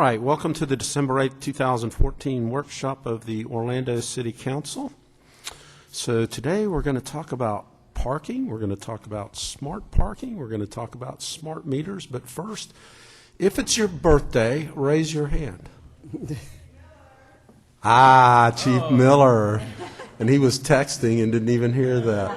right, welcome to the December 8th, 2014 workshop of the Orlando City Council. So today we're going to talk about parking, we're going to talk about smart parking, we're going to talk about smart meters, but first, if it's your birthday, raise your hand. Chief Miller. And he was texting and didn't even hear that.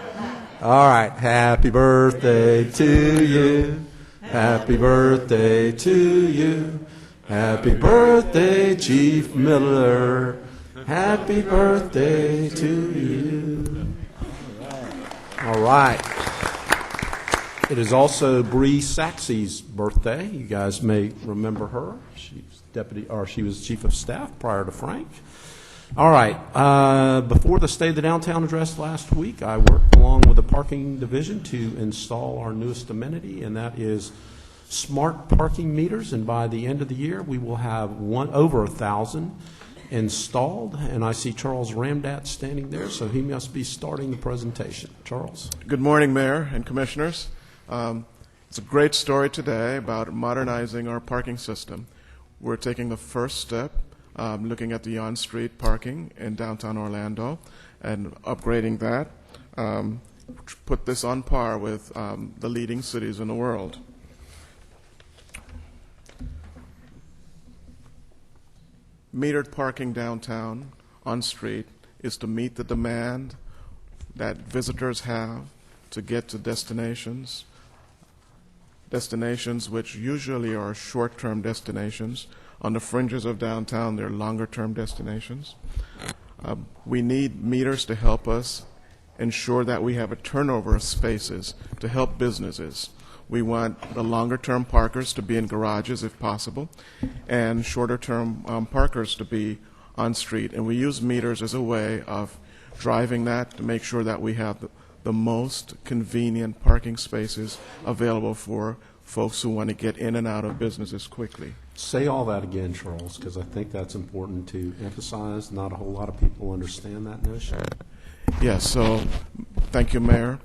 All right, happy birthday to you. Happy birthday to you. Happy birthday, Chief Miller. Happy birthday to you. All right. It is also Bree Saxey's birthday. You guys may remember her. She was Chief of Staff prior to Frank. All right. Before the State of the Downtown address last week, I worked along with the parking division to install our newest amenity, and that is smart parking meters. And by the end of the year, we will have over 1,000 installed. And I see Charles Ramdat standing there, so he must be starting the presentation. Charles. Good morning, Mayor and Commissioners. It's a great story today about modernizing our parking system. We're taking the first step, looking at the on-street parking in downtown Orlando and upgrading that, put this on par with the leading cities in the world. Metered parking downtown on street is to meet the demand that visitors have to get to destinations which usually are short-term destinations. On the fringes of downtown, they're longer-term destinations. We need meters to help us ensure that we have a turnover of spaces to help businesses. We want the longer-term parkers to be in garages if possible, and shorter-term parkers to be on street. And we use meters as a way of driving that to make sure that we have the most convenient parking spaces available for folks who want to get in and out of businesses quickly. Say all that again, Charles, because I think that's important to emphasize. Not a whole lot of people understand that notion. Yes, so thank you, Mayor.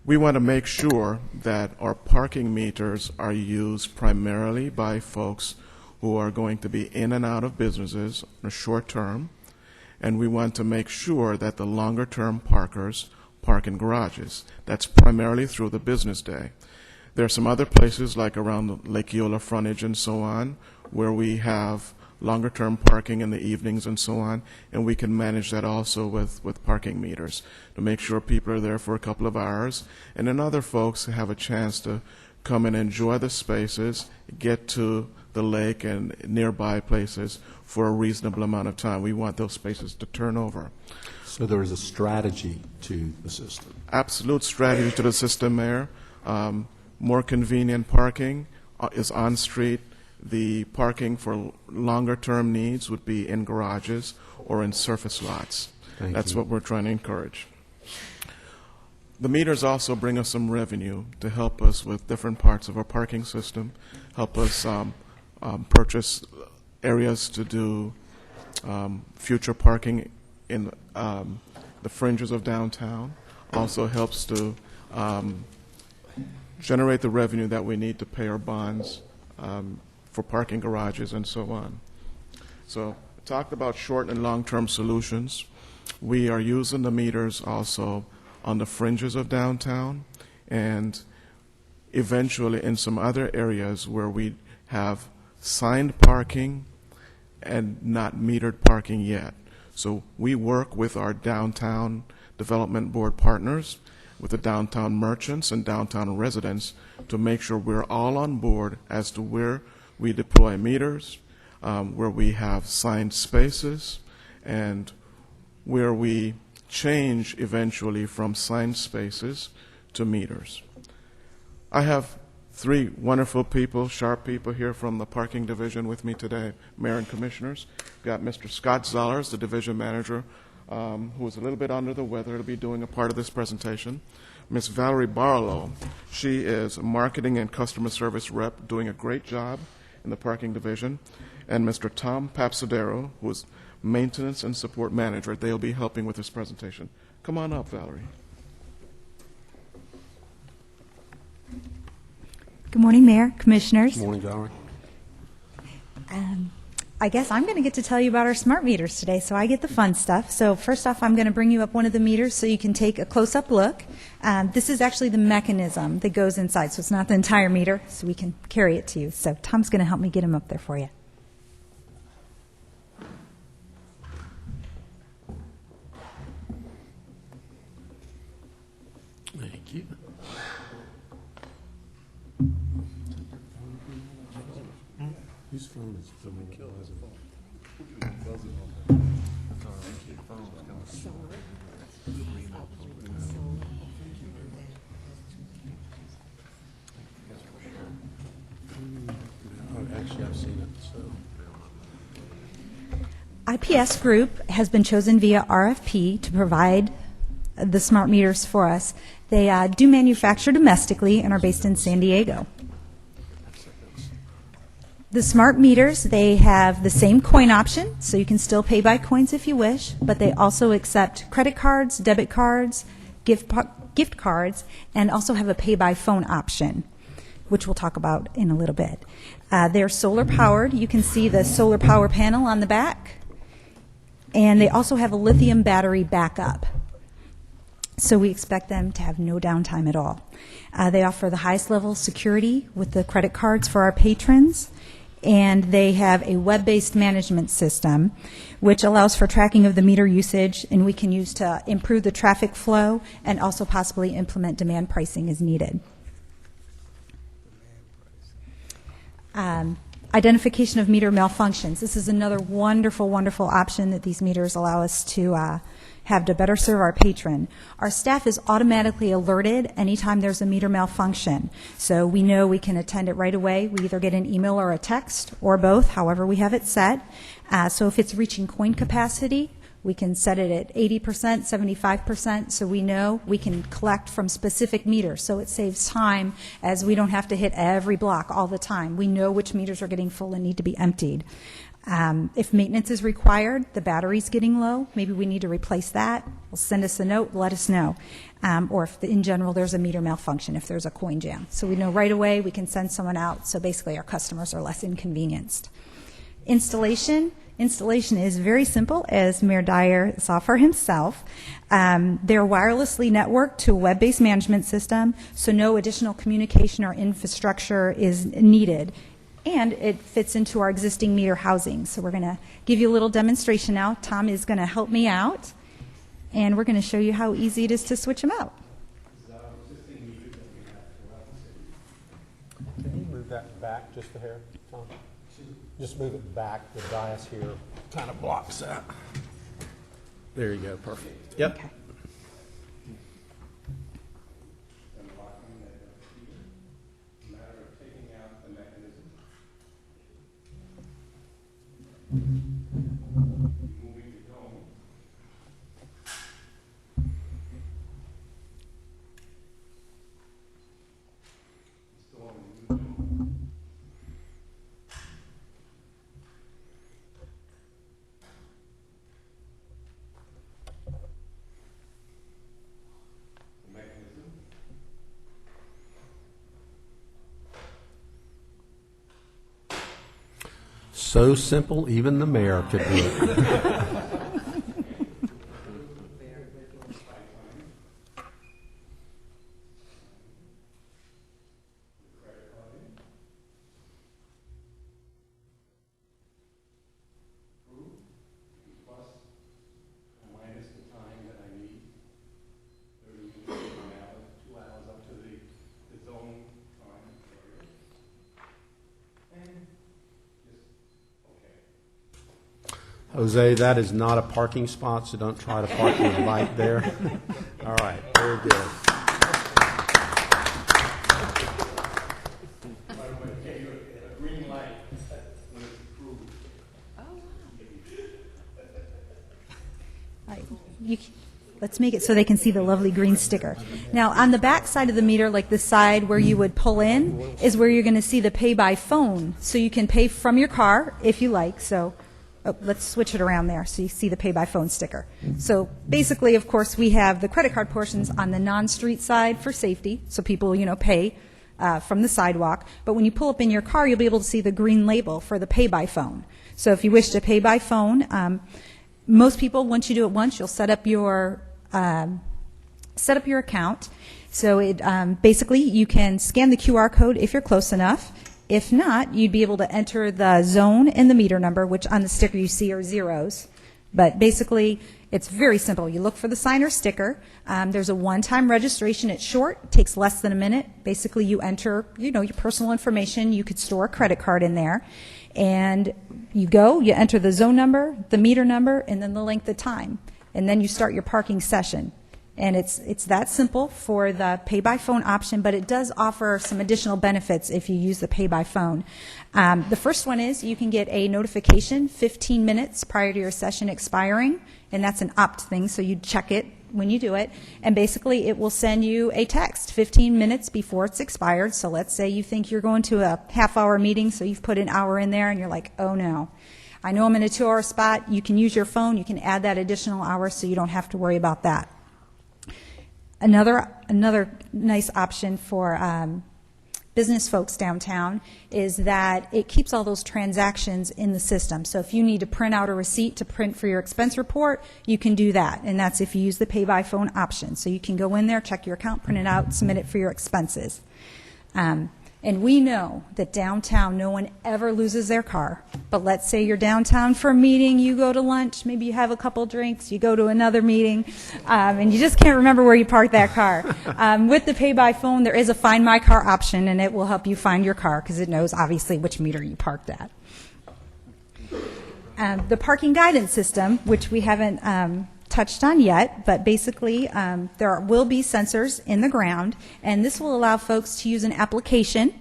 We want to make sure that our parking meters are used primarily by folks who are going to be in and out of businesses in the short term, and we want to make sure that the longer term parkers park in garages. That's primarily through the business day. There are some other places like around the Lake Eola frontage and so on where we have longer term parking in the evenings and so on, and we can manage that also with parking meters to make sure people are there for a couple of hours, and then other folks have a chance to come and enjoy the spaces, get to the lake and nearby places for a reasonable amount of time. We want those spaces to turn over. So there is a strategy to the system. Absolute strategy to the system, Mayor. More convenient parking is on street. The parking for longer-term needs would be in garages or in surface lots. That's what we're trying to encourage. The meters also bring us some revenue to help us with different parts of our parking system, help us purchase areas to do future parking in the fringes of downtown. Also helps to generate the revenue that we need to pay our bonds for parking garages and so on. So talked about short and long-term solutions. We are using the meters also on the fringes of downtown and eventually in some other areas where we have signed parking and not metered parking yet. So we work with our downtown development board partners, with the downtown merchants and downtown residents to make sure we're all on board as to where we deploy meters, where we have signed spaces, and where we change eventually from signed spaces to meters. I have three wonderful people, sharp people here from the parking division with me today, Mayor and Commissioners. We've got Mr. Scott Zollers, the division manager, who is a little bit under the weather to be doing a part of this presentation. Ms. Valerie Barlow, she is a marketing and customer service rep doing a great job in the parking division. And Mr. Tom Papsadero, who is maintenance and support manager. They'll be helping with this presentation. Come on up, Valerie. Good morning, Mayor, Commissioners. Good morning, Valerie. I guess I'm going to get to tell you about our smart meters today, so I get the fun stuff. So first off, I'm going to bring you up one of the meters so you can take a close-up look. This is actually the mechanism that goes inside, so it's not the entire meter, so we can carry it to you. So Tom's going to help me get him up there for you. Thank you. Whose phone is the one that was it? Oh, actually, I've seen it, so. IPS Group has been chosen via RFP to provide the smart meters for us. They do manufacture domestically and are based in San Diego. The smart meters, they have the same coin option, so you can still pay by coins if you wish, but they also accept credit cards, debit cards, gift cards, and also have a pay by phone option, which we'll talk about in a little bit. They're solar powered. You can see the solar power panel on the back, and they also have a lithium battery backup. So we expect them to have no downtime at all. They offer the highest level of security with the credit cards for our patrons, and they have a web-based management system which allows for tracking of the meter usage, and we can use to improve the traffic flow and also possibly implement demand pricing as needed. Identification of meter malfunctions. This is another wonderful, wonderful option that these meters allow us to have to better serve our patron. Our staff is automatically alerted anytime there's a meter malfunction. So we know we can attend it right away. We either get an email or a text or both, however we have it set. So if it's reaching coin capacity, we can set it at 80%, 75%, so we know we can collect from specific meters. So it saves time as we don't have to hit every block all the time. We know which meters are getting full and need to be emptied. If maintenance is required, the battery's getting low, maybe we need to replace that, well, send us a note, let us know. Or if in general there's a meter malfunction, if there's a coin jam. So we know right away, we can send someone out, so basically our customers are less inconvenienced. Installation is very simple, as Mayor Dyer saw for himself. They're wirelessly networked to a web-based management system, so no additional communication or infrastructure is needed. And it fits into our existing meter housing. So we're going to give you a little demonstration now. Tom is going to help me out, and we're going to show you how easy it is to switch them out. Can you move that back just a hair, Tom? Just move it back. The dais here kind of blocks that. There you go, perfect. Yep. Okay. So simple, even the mayor could do it. Jose, that is not a parking spot, so don't try to park your bike there. All right, very good. All right, let's make it so they can see the lovely green sticker. Now, on the back side of the meter, like the side where you would pull in, is where you're going to see the pay by phone. So you can pay from your car if you like. So let's switch it around there so you see the pay by phone sticker. So basically, of course, we have the credit card portions on the non-street side for safety, so people, pay from the sidewalk. But when you pull up in your car, you'll be able to see the green label for the pay by phone. So if you wish to pay by phone, most people, once you do it once, you'll set up your account. So it basically you can scan the QR code if you're close enough. If not, you'd be able to enter the zone and the meter number, which on the sticker you see are zeros. But basically, it's very simple. You look for the sign or sticker. There's a one-time registration. It's short. It takes less than a minute. Basically, you enter, your personal information. You could store a credit card in there. And you enter the zone number, the meter number, and then the length of time. And then you start your parking session. And it's that simple for the pay-by-phone option, but it does offer some additional benefits if you use the pay-by-phone. The first one is you can get a notification 15 minutes prior to your session expiring, and that's an opt thing, so you check it when you do it. And basically, it will send you a text 15 minutes before it's expired. So let's say you think you're going to a half-hour meeting, so you've put an hour in there, and you're like, oh, no. I know I'm in a 2-hour spot. You can use your phone. You can add that additional hour so you don't have to worry about that. Another nice option for business folks downtown is that it keeps all those transactions in the system. So if you need to print out a receipt to print for your expense report, you can do that. And that's if you use the pay-by-phone option. So you can go in there, check your account, print it out, submit it for your expenses. And we know that downtown, no one ever loses their car. But let's say you're downtown for a meeting, you go to lunch, maybe you have a couple drinks, you go to another meeting, and you just can't remember where you parked that car. With the pay-by-phone, there is a Find My Car option, and it will help you find your car because it knows, obviously, which meter you parked at. The parking guidance system, which we haven't touched on yet, but basically there will be sensors in the ground, and this will allow folks to use an application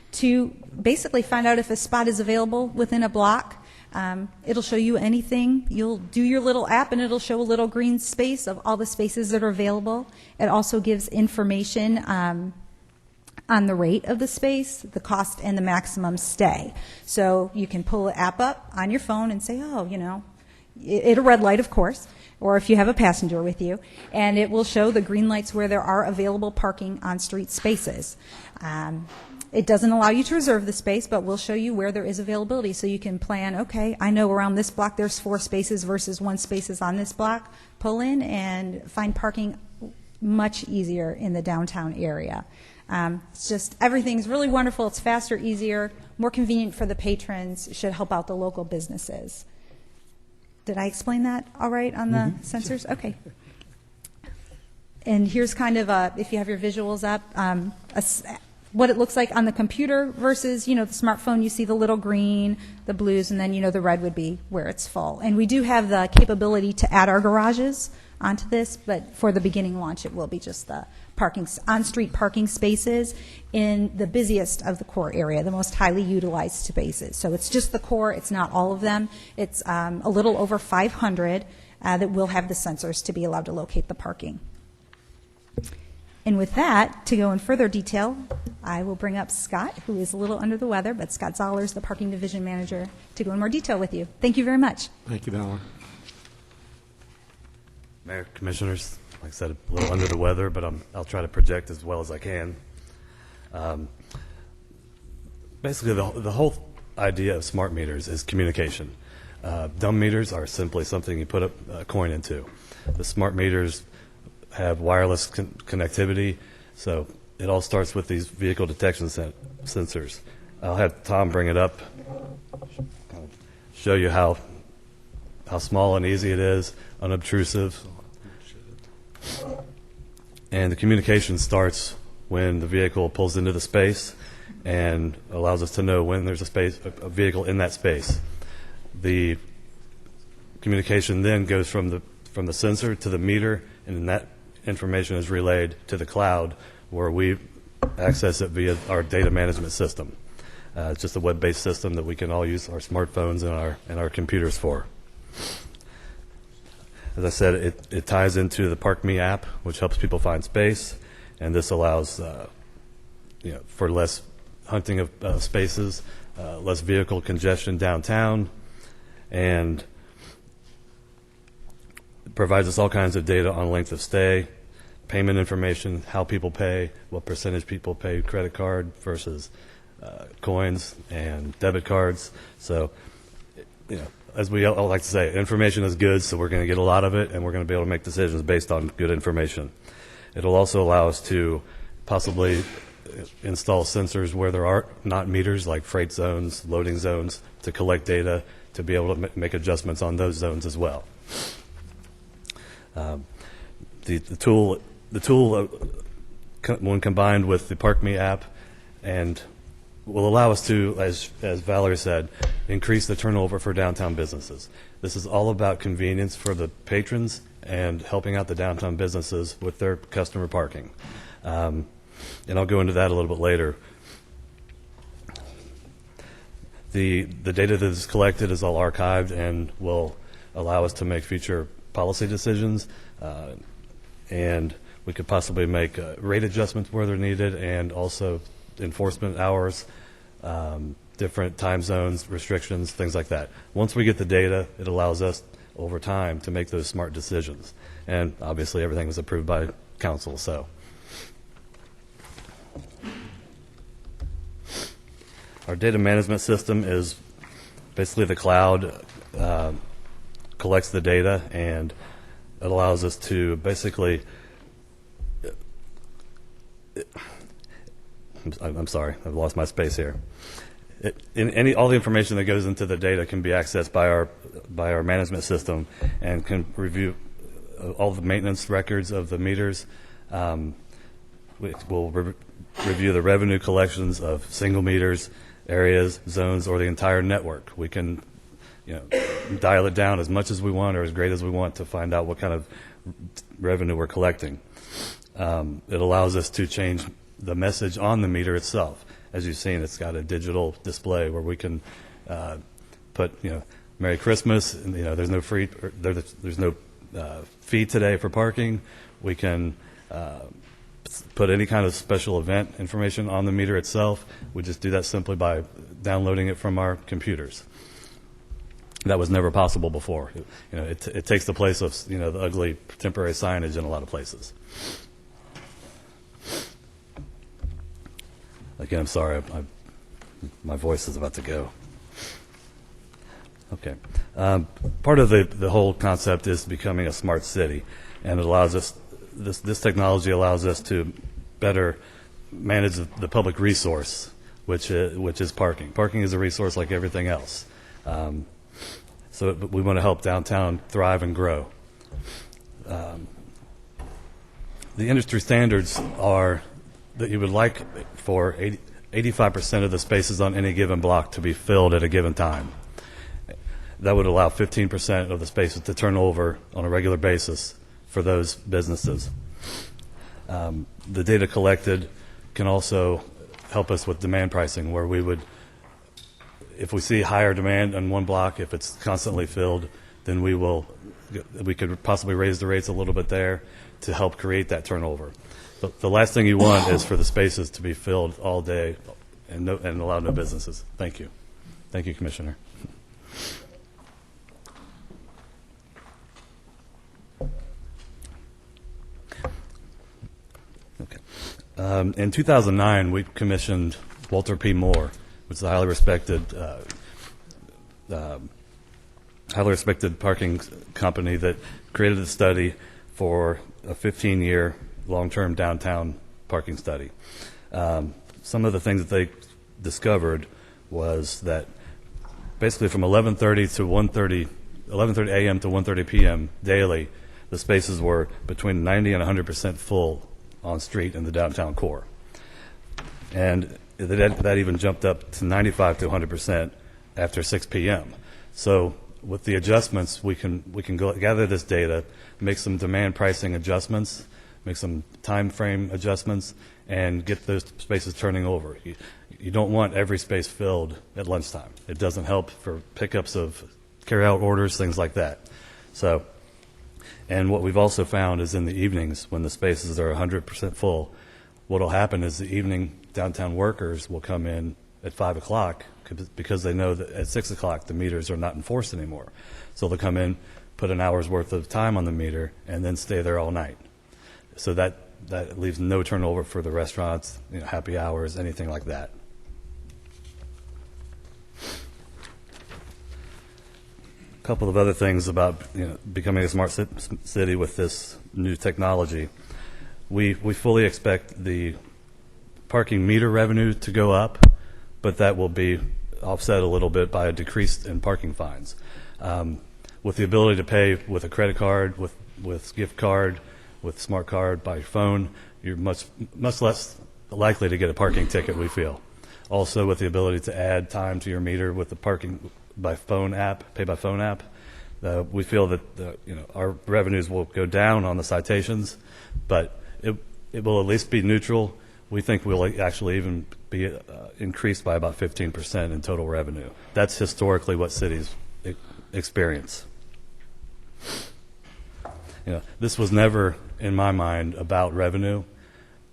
to basically find out if a spot is available within a block. It'll show you anything. You'll do your little app, and it'll show a little green space of all the spaces that are available. It also gives information on the rate of the space, the cost, and the maximum stay. So you can pull the app up on your phone and say, oh, it'll red light, of course, or if you have a passenger with you, and it will show the green lights where there are available parking on street spaces. It doesn't allow you to reserve the space, but will show you where there is availability, so you can plan, okay, I know around this block there's 4 spaces versus 1 space is on this block. Pull in and find parking much easier in the downtown area. It's just, everything's really wonderful. It's faster, easier, more convenient for the patrons. It should help out the local businesses. Did I explain that all right on the sensors? Okay. And here's kind of, if you have your visuals up, what it looks like on the computer versus, the smartphone. You see the little green, the blues, and then, the red would be where it's full. And we do have the capability to add our garages onto this, but for the beginning launch, it will be just the on-street parking spaces in the busiest of the core area, the most highly utilized spaces. So it's just the core. It's not all of them. It's a little over 500 that will have the sensors to be allowed to locate the parking. And with that, to go in further detail, I will bring up Scott, who is a little under the weather, but Scott Zollers, the Parking Division Manager, to go in more detail with you. Thank you very much. Thank you, Valor. Mayor, Commissioners, like I said, a little under the weather, but I'll try to project as well as I can. Basically, the whole idea of smart meters is communication. Dumb meters are simply something you put a coin into. The smart meters have wireless connectivity, so it all starts with these vehicle detection sensors. I'll have Tom bring it up, show you how small and easy it is, unobtrusive. And the communication starts when the vehicle pulls into the space and allows us to know when there's a vehicle in that space. The communication then goes from the sensor to the meter, and then that information is relayed to the cloud, where we access it via our data management system. It's just a web-based system that we can all use our smartphones and our computers for. As I said, it ties into the ParkMe app, which helps people find space, and this allows for less hunting of spaces, less vehicle congestion downtown, and it provides us all kinds of data on length of stay, payment information, how people pay, what percentage people pay credit card versus coins and debit cards. So, as we all like to say, information is good, so we're going to get a lot of it, and we're going to be able to make decisions based on good information. It'll also allow us to possibly install sensors where there are not meters, like freight zones, loading zones, to collect data, to be able to make adjustments on those zones as well. The tool, when combined with the ParkMe app, and will allow us to, as Valerie said, increase the turnover for downtown businesses. This is all about convenience for the patrons and helping out the downtown businesses with their customer parking. And I'll go into that a little bit later. The data that is collected is all archived and will allow us to make future policy decisions, and we could possibly make rate adjustments where they're needed, and also enforcement hours, different time zones, restrictions, things like that. Once we get the data, it allows us over time to make those smart decisions. And obviously everything was approved by council. So our data management system is basically the cloud collects the data, and it allows us to basically I'm sorry, I've lost my space here. All the information that goes into the data can be accessed by our management system, and can review all the maintenance records of the meters. We'll review the revenue collections of single meters, areas, zones, or the entire network. We can, dial it down as much as we want or as great as we want to find out what kind of revenue we're collecting. It allows us to change the message on the meter itself. As you've seen, it's got a digital display where we can put, Merry Christmas. And, there's no there's no fee today for parking. We can put any kind of special event information on the meter itself. We just do that simply by downloading it from our computers. That was never possible before. It takes the place of the ugly temporary signage in a lot of places. Again, I'm sorry, my voice is about to go. Okay. Part of the whole concept is becoming a smart city, and it allows us, this technology allows us to better manage the public resource, which is parking. Parking is a resource like everything else. So we want to help downtown thrive and grow. The industry standards are that you would like for 85% of the spaces on any given block to be filled at a given time. That would allow 15% of the spaces to turn over on a regular basis for those businesses. The data collected can also help us with demand pricing, where we would, if we see higher demand on one block, if it's constantly filled, then we could possibly raise the rates a little bit there to help create that turnover. The last thing you want is for the spaces to be filled all day and allow no businesses. Thank you. Thank you, Commissioner. Okay. In 2009, we commissioned Walter P. Moore, which is a highly respected parking company that created a study for a 15-year long-term downtown parking study. Some of the things that they discovered was that basically from 11:30 a.m. to 1:30 p.m. daily, the spaces were between 90 and 100% full on street in the downtown core. And that even jumped up to 95 to 100% after 6 p.m. So with the adjustments, we can gather this data, make some demand pricing adjustments, make some time frame adjustments, and get those spaces turning over. You don't want every space filled at lunchtime. It doesn't help for pickups of carry-out orders, things like that. So, and what we've also found is in the evenings, when the spaces are 100% full, what will happen is the evening downtown workers will come in at 5 o'clock because they know that at 6 o'clock the meters are not enforced anymore. So they'll come in, put an hour's worth of time on the meter, and then stay there all night. So that that leaves no turnover for the restaurants, happy hours, anything like that. A couple of other things about becoming a smart city with this new technology. We fully expect the parking meter revenue to go up, but that will be offset a little bit by a decrease in parking fines. With the ability to pay with a credit card, with gift card, with smart card by phone, you're much less likely to get a parking ticket, we feel. Also, with the ability to add time to your meter with the parking by phone app, pay by phone app, we feel that our revenues will go down on the citations, but it will at least be neutral. We think we'll actually even be increased by about 15% in total revenue. That's historically what cities experience. This was never, in my mind, about revenue.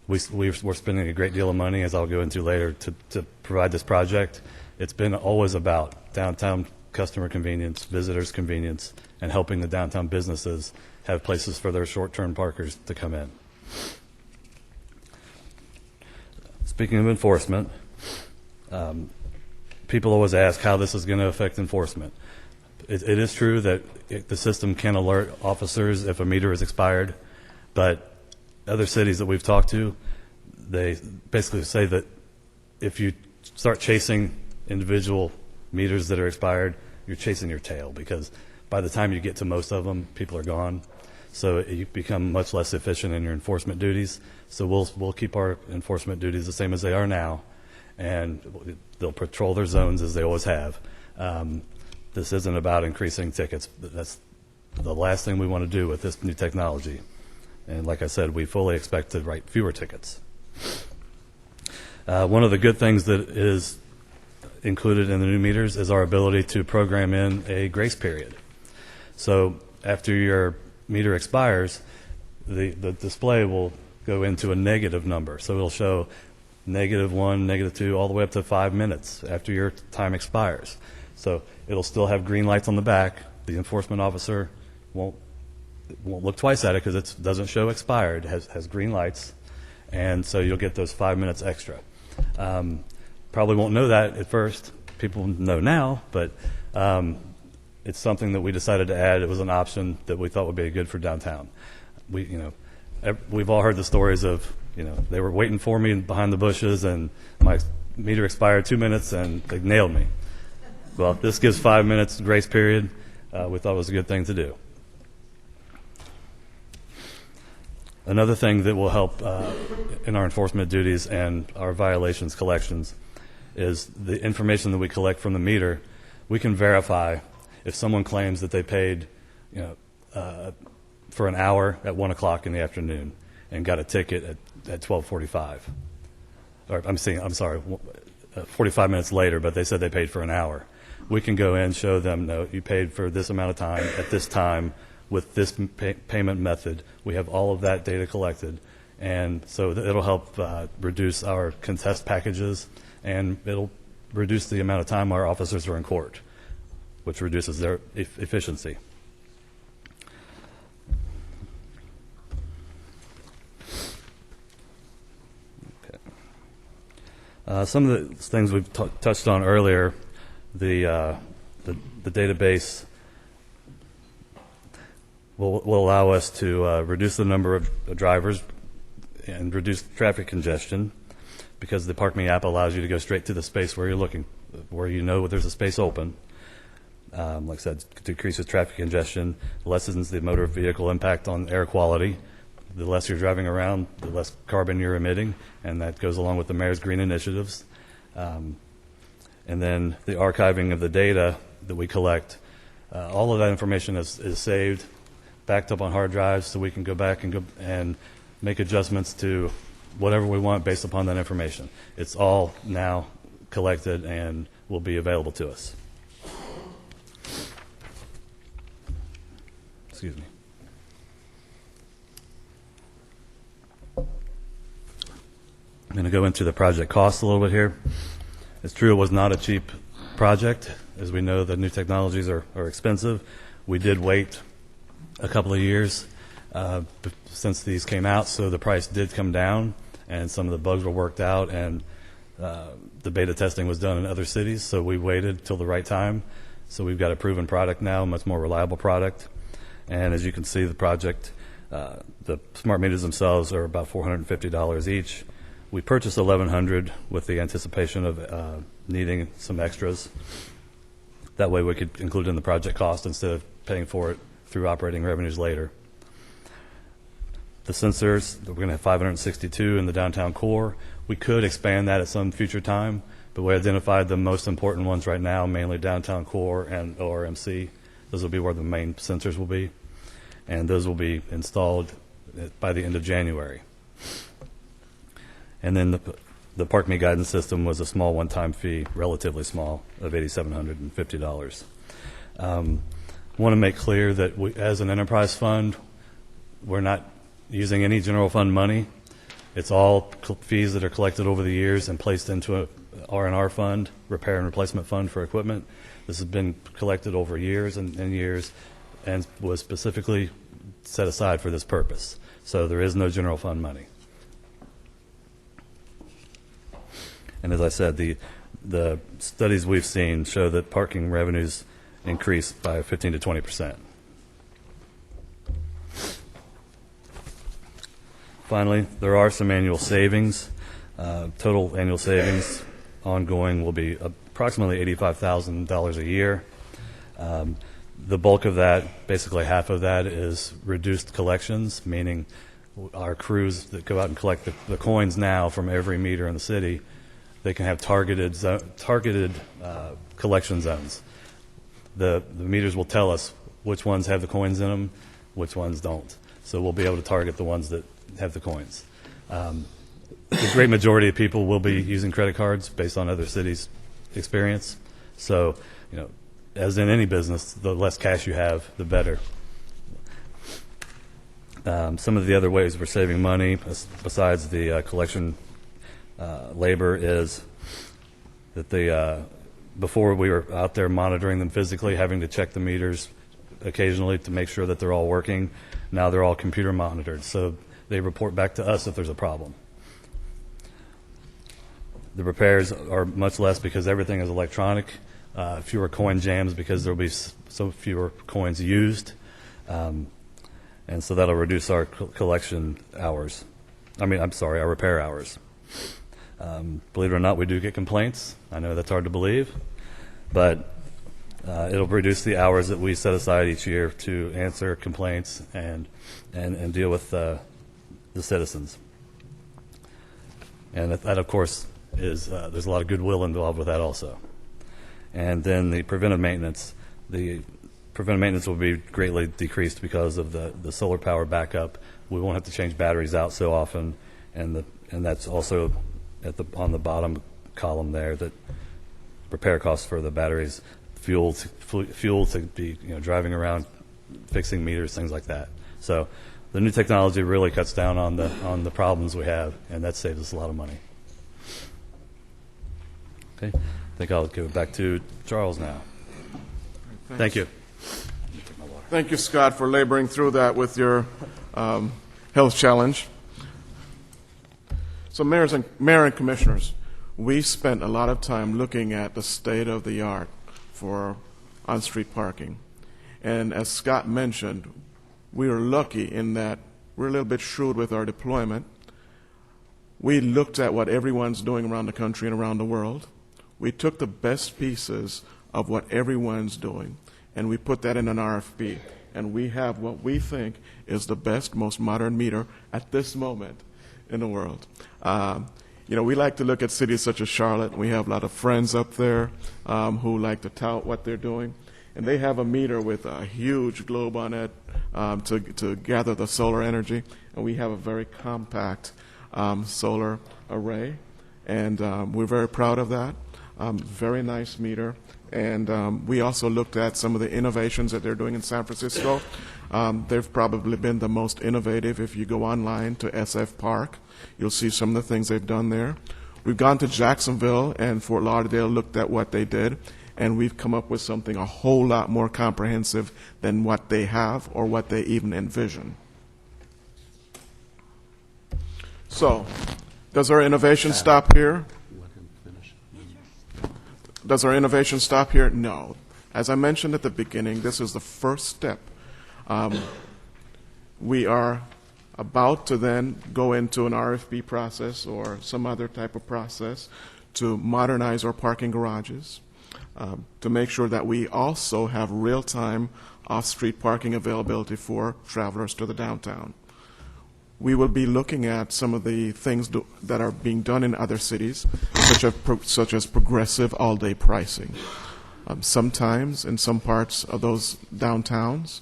We're spending a great deal of money, as I'll go into later, to provide this project. It's been always about downtown customer convenience, visitors' convenience, and helping the downtown businesses have places for their short-term parkers to come in. Speaking of enforcement, people always ask how this is going to affect enforcement. It is true that the system can alert officers if a meter is expired, but other cities that we've talked to, they basically say that if you start chasing individual meters that are expired, you're chasing your tail, because by the time you get to most of them, people are gone. So you become much less efficient in your enforcement duties. So we'll keep our enforcement duties the same as they are now, and they'll patrol their zones as they always have. This isn't about increasing tickets. That's the last thing we want to do with this new technology. And like I said, we fully expect to write fewer tickets. One of the good things that is included in the new meters is our ability to program in a grace period. So after your meter expires, the display will go into a negative number. So it'll show -1, -2, all the way up to 5 minutes after your time expires. So it'll still have green lights on the back. The enforcement officer won't look twice at it because it doesn't show expired. It has green lights, and so you'll get those 5 minutes extra. Probably won't know that at first. People know now, but it's something that we decided to add. It was an option that we thought would be good for downtown. We've all heard the stories of, they were waiting for me behind the bushes and my meter expired 2 minutes and they nailed me. Well, this gives 5 minutes grace period. We thought it was a good thing to do. Another thing that will help in our enforcement duties and our violations collections is the information that we collect from the meter. We can verify if someone claims that they paid for an hour at 1 o'clock in the afternoon and got a ticket at 12:45. Or I'm sorry, 45 minutes later, but they said they paid for an hour. We can go in, show them, no, you paid for this amount of time at this time with this payment method. We have all of that data collected, and so it'll help reduce our contest packages, and it'll reduce the amount of time our officers are in court, which reduces their efficiency. Some of the things we've touched on earlier, the database will allow us to reduce the number of drivers and reduce traffic congestion, because the Park Me app allows you to go straight to the space where you're looking, where you know there's a space open. Like I said, decreases traffic congestion, lessens the motor vehicle impact on air quality. The less you're driving around, the less carbon you're emitting, and that goes along with the Mayor's Green Initiatives. And then the archiving of the data that we collect, all of that information is saved, backed up on hard drives, so we can go back and make adjustments to whatever we want based upon that information. It's all now collected and will be available to us. Excuse me. I'm going to go into the project cost a little bit here. It's true it was not a cheap project. As we know, the new technologies are expensive. We did wait a couple of years. since these came out, so the price did come down, and some of the bugs were worked out, and the beta testing was done in other cities, so we waited till the right time. So we've got a proven product now, a much more reliable product. And as you can see, the project, the smart meters themselves are about $450 each. We purchased 1,100 with the anticipation of needing some extras. That way we could include it in the project cost instead of paying for it through operating revenues later. The sensors, we're going to have 562 in the downtown core. We could expand that at some future time, but we identified the most important ones right now, mainly downtown core and ORMC. Those will be where the main sensors will be, and those will be installed by the end of January. And then the Park Me guidance system was a small one-time fee, relatively small, of $8,750. Want to make clear that we, as an enterprise fund, we're not using any general fund money. It's all fees that are collected over the years and placed into a R&R fund, repair and replacement fund for equipment. This has been collected over years and years and was specifically set aside for this purpose. So there is no general fund money. And as I said, the studies we've seen show that parking revenues increase by 15 to 20%. Finally, there are some annual savings. Total annual savings ongoing will be approximately $85,000 a year. The bulk of that, basically half of that, is reduced collections, meaning our crews that go out and collect the coins now from every meter in the city, they can have targeted collection zones. The meters will tell us which ones have the coins in them, which ones don't. So we'll be able to target the ones that have the coins. The great majority of people will be using credit cards based on other cities' experience. So, you know, as in any business, the less cash you have, the better. Some of the other ways we're saving money, besides the collection labor, is that before we were out there monitoring them physically, having to check the meters occasionally to make sure that they're all working. Now they're all computer monitored, so they report back to us if there's a problem. The repairs are much less because everything is electronic. Fewer coin jams because there will be so fewer coins used. And so that'll reduce our collection hours. Our repair hours. Believe it or not, we do get complaints. I know that's hard to believe, but it'll reduce the hours that we set aside each year to answer complaints and deal with the citizens. And that, of course, is there's a lot of goodwill involved with that also. And then the preventive maintenance. The preventive maintenance will be greatly decreased because of the solar power backup. We won't have to change batteries out so often, and that's also on the bottom column there, that repair costs for the batteries, fuel to be driving around, fixing meters, things like that. So the new technology really cuts down on the problems we have, and that saves us a lot of money. Okay, I think I'll give it back to Charles now. Thank you. Thank you, Scott, for laboring through that with your health challenge. So mayor and commissioners, we spent a lot of time looking at the state of the art for on-street parking. And as Scott mentioned, we are lucky in that we're a little bit shrewd with our deployment. We looked at what everyone's doing around the country and around the world. We took the best pieces of what everyone's doing, and we put that in an RFP. And we have what we think is the best, most modern meter at this moment in the world. We like to look at cities such as Charlotte. We have a lot of friends up there who like to tout what they're doing. And they have a meter with a huge globe on it to gather the solar energy. And we have a very compact solar array. And we're very proud of that. Very nice meter. And we also looked at some of the innovations that they're doing in San Francisco. They've probably been the most innovative. If you go online to SF Park, you'll see some of the things they've done there. We've gone to Jacksonville and Fort Lauderdale, looked at what they did, and we've come up with something a whole lot more comprehensive than what they have or what they even envision. So, does our innovation stop here? Let him finish. Does our innovation stop here? No. As I mentioned at the beginning, this is the first step. We are about to then go into an RFP process or some other type of process to modernize our parking garages, to make sure that we also have real-time off-street parking availability for travelers to the downtown. We will be looking at some of the things that are being done in other cities, such as progressive all-day pricing. Sometimes, in some parts of those downtowns,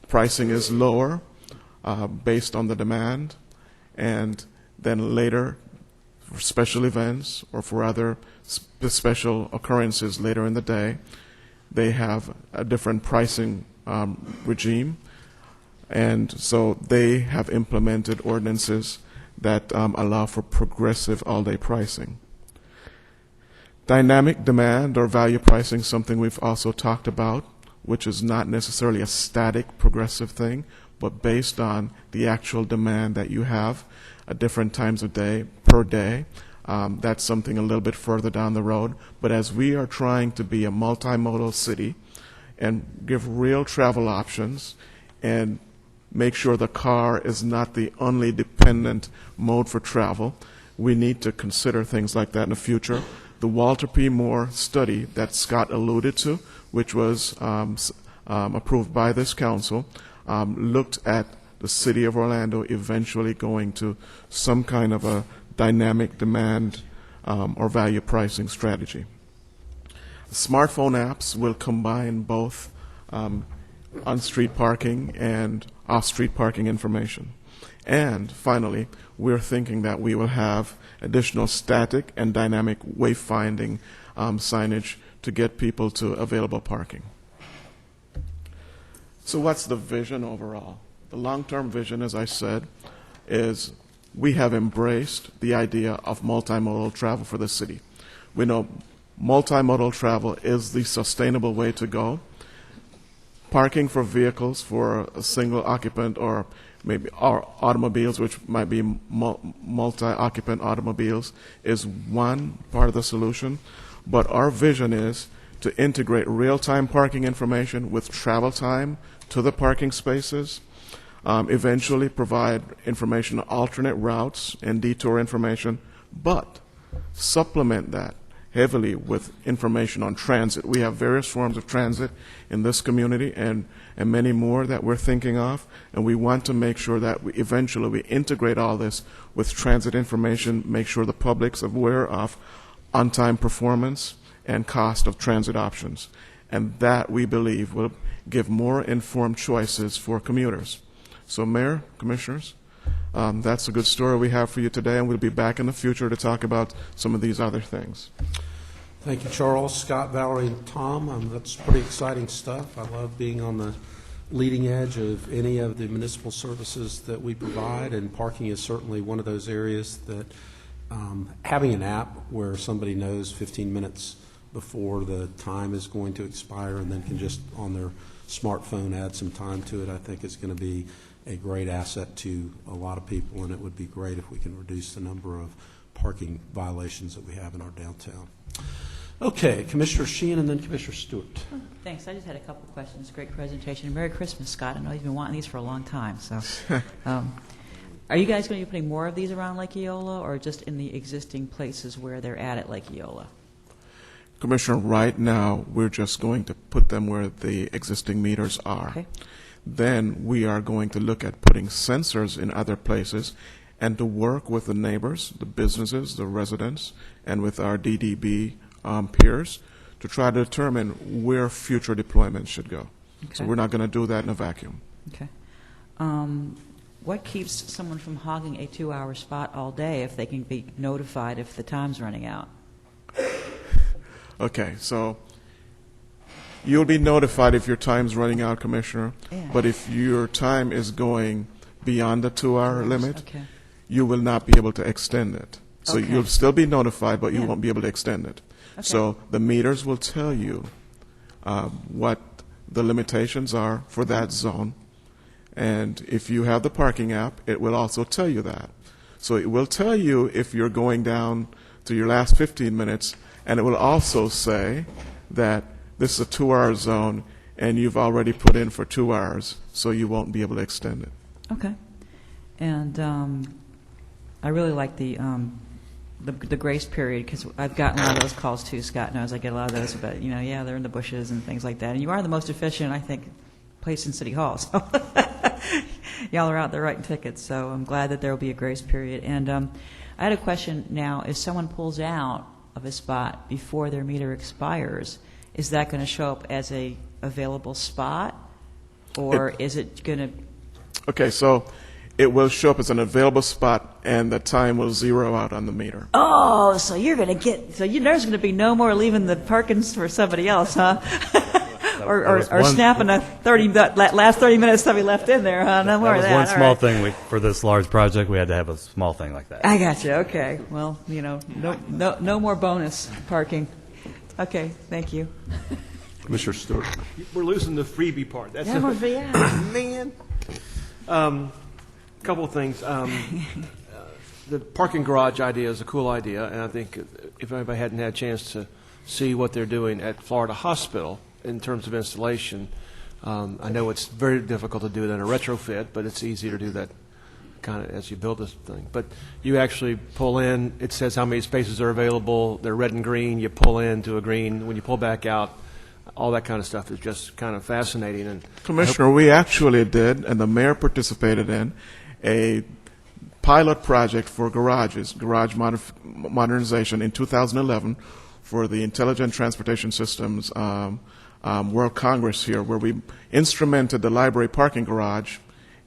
pricing is lower based on the demand, and then later, for special events or for other special occurrences later in the day, they have a different pricing regime. And so they have implemented ordinances that allow for progressive all-day pricing. Dynamic demand or value pricing is something we've also talked about, which is not necessarily a static progressive thing, but based on the actual demand that you have at different times of day, per day. That's something a little bit further down the road. But as we are trying to be a multimodal city and give real travel options and make sure the car is not the only dependent mode for travel, we need to consider things like that in the future. The Walter P. Moore study that Scott alluded to, which was approved by this council, looked at the city of Orlando eventually going to some kind of a dynamic demand or value pricing strategy. Smartphone apps will combine both on-street parking and off-street parking information. And finally, we're thinking that we will have additional static and dynamic wayfinding signage to get people to available parking. So what's the vision overall? The long-term vision, as I said, is we have embraced the idea of multimodal travel for the city. We know multimodal travel is the sustainable way to go. Parking for vehicles for a single occupant or maybe our automobiles, which might be multi-occupant automobiles, is one part of the solution. But our vision is to integrate real-time parking information with travel time to the parking spaces, eventually provide information on alternate routes and detour information, but supplement that heavily with information on transit. We have various forms of transit in this community and many more that we're thinking of, and we want to make sure that we eventually integrate all this with transit information, make sure the public's aware of on-time performance and cost of transit options. And that, we believe, will give more informed choices for commuters. So, Mayor, Commissioners, that's a good story we have for you today, and we'll be back in the future to talk about some of these other things. Thank you, Charles, Scott, Valerie, and Tom. That's pretty exciting stuff. I love being on the leading edge of any of the municipal services that we provide, and parking is certainly one of those areas that having an app where somebody knows 15 minutes before the time is going to expire and then can just on their smartphone add some time to it, I think is going to be a great asset to a lot of people, and it would be great if we can reduce the number of parking violations that we have in our downtown. Okay, Commissioner Sheehan and then Commissioner Stewart. Thanks. I just had a couple of questions. Great presentation. Merry Christmas, Scott. I know you've been wanting these for a long time. So, are you guys going to be putting more of these around Lake Eola, or just in the existing places where they're at Lake Eola? Commissioner, right now we're just going to put them where the existing meters are. Okay. Then we are going to look at putting sensors in other places and to work with the neighbors, the businesses, the residents, and with our DDB peers to try to determine where future deployments should go. Okay. So we're not going to do that in a vacuum. Okay. What keeps someone from hogging a 2-hour spot all day if they can be notified if the time's running out? Okay, so you'll be notified if your time's running out, Commissioner. Yeah. But if your time is going beyond the 2-hour limit, Okay. you will not be able to extend it. So Okay. you'll still be notified, but you Yeah. won't be able to extend it. Okay. So the meters will tell you what the limitations are for that zone. And if you have the parking app, it will also tell you that. So it will tell you if you're going down to your last 15 minutes, and it will also say that this is a 2-hour zone, and you've already put in for 2 hours, so you won't be able to extend it. Okay. And I really like the grace period, because I've gotten a lot of those calls too. Scott knows I get a lot of those about, yeah, they're in the bushes and things like that. And you are the most efficient, I think, place in City Hall. So y'all are out there writing tickets. So I'm glad that there will be a grace period. And I had a question now. If someone pulls out of a spot before their meter expires, is that going to show up as a available spot, or is it going to? Okay, so it will show up as an available spot, and the time will zero out on the meter. Oh, so you're going to get, there's going to be no more leaving the parkings for somebody else, huh? or snapping that last 30 minutes somebody left in there, huh? No more of that. That was one All small right. thing for this large project. We had to have a small thing like that. I got you. Okay. Well, no more bonus parking. Okay. Thank you. Commissioner Stewart. We're losing the freebie part. That's man. Couple of things. The parking garage idea is a cool idea, and I think if anybody hadn't had a chance to see what they're doing at Florida Hospital in terms of installation, I know it's very difficult to do it in a retrofit, but it's easy to do that kind of as you build this thing. But you actually pull in, it says how many spaces are available, they're red and green, you pull into a green, when you pull back out, all that kind of stuff is just kind of fascinating. And Commissioner, we actually did, and the mayor participated in, a pilot project for garage modernization in 2011 for the Intelligent Transportation Systems World Congress here, where we instrumented the library parking garage,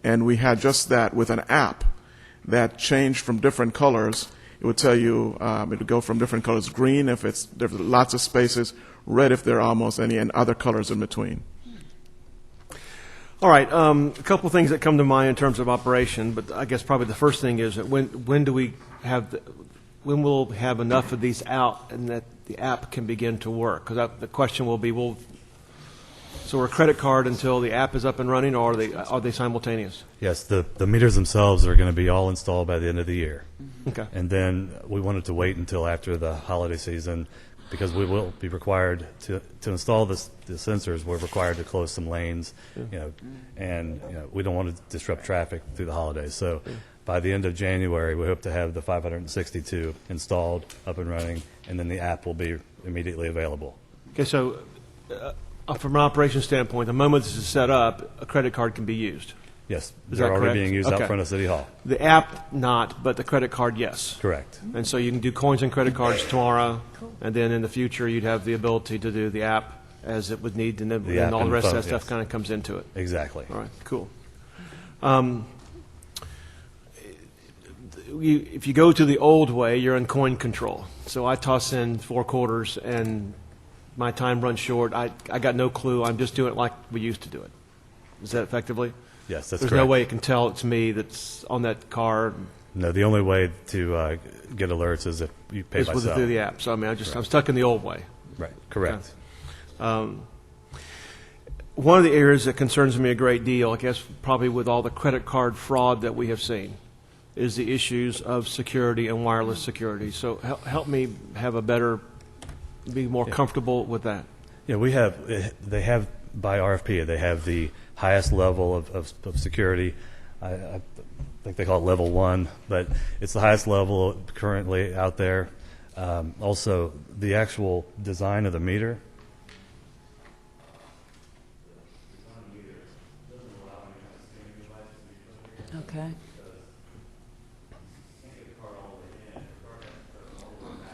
and we had just that with an app that changed from different colors. It would tell you, it would go from different colors, green if there's lots of spaces, red if there are almost any, and other colors in between. all right, a couple of things that come to mind in terms of operation, but I guess probably the first thing is that when we'll have enough of these out and that the app can begin to work? Because the question will be, so we're a credit card until the app is up and running, or are they simultaneous? Yes, the meters themselves are going to be all installed by the end of the year. Okay. And then we wanted to wait until after the holiday season, because we will be required to install the sensors. We're required to close some lanes, and we don't want to disrupt traffic through the holidays. So by the end of January, we hope to have the 562 installed, up and running, and then the app will be immediately available. Okay, so from an operations standpoint, the moment this is set up, a credit card can be used. Yes, Is they're that already correct? being used Okay. out front of City Hall. The app not, but the credit card, yes. Correct. And so you can do coins and credit cards tomorrow, and then in the future you'd have the ability to do the app as it would need, and then The app all the and rest of phone, that stuff yes. kind of comes into it. Exactly. All right, cool. If you go to the old way, you're in coin control. So I toss in 4 quarters, and my time runs short. I got no clue. I'm just doing it like we used to do it. Is that effectively? Yes, that's There's correct. no way it can tell it's me that's on that card. No, the only way to get alerts is if you pay Is by with cell. through the app. So I mean, I'm stuck in the old way. Right, correct. One of the areas that concerns me a great deal, I guess probably with all the credit card fraud that we have seen, is the issues of security and wireless security. So help me have be more comfortable with that. Yeah, they have by RFP, they have the highest level of security. I think they call it level 1, but it's the highest level currently out there. Also, the actual design of the meter. Okay.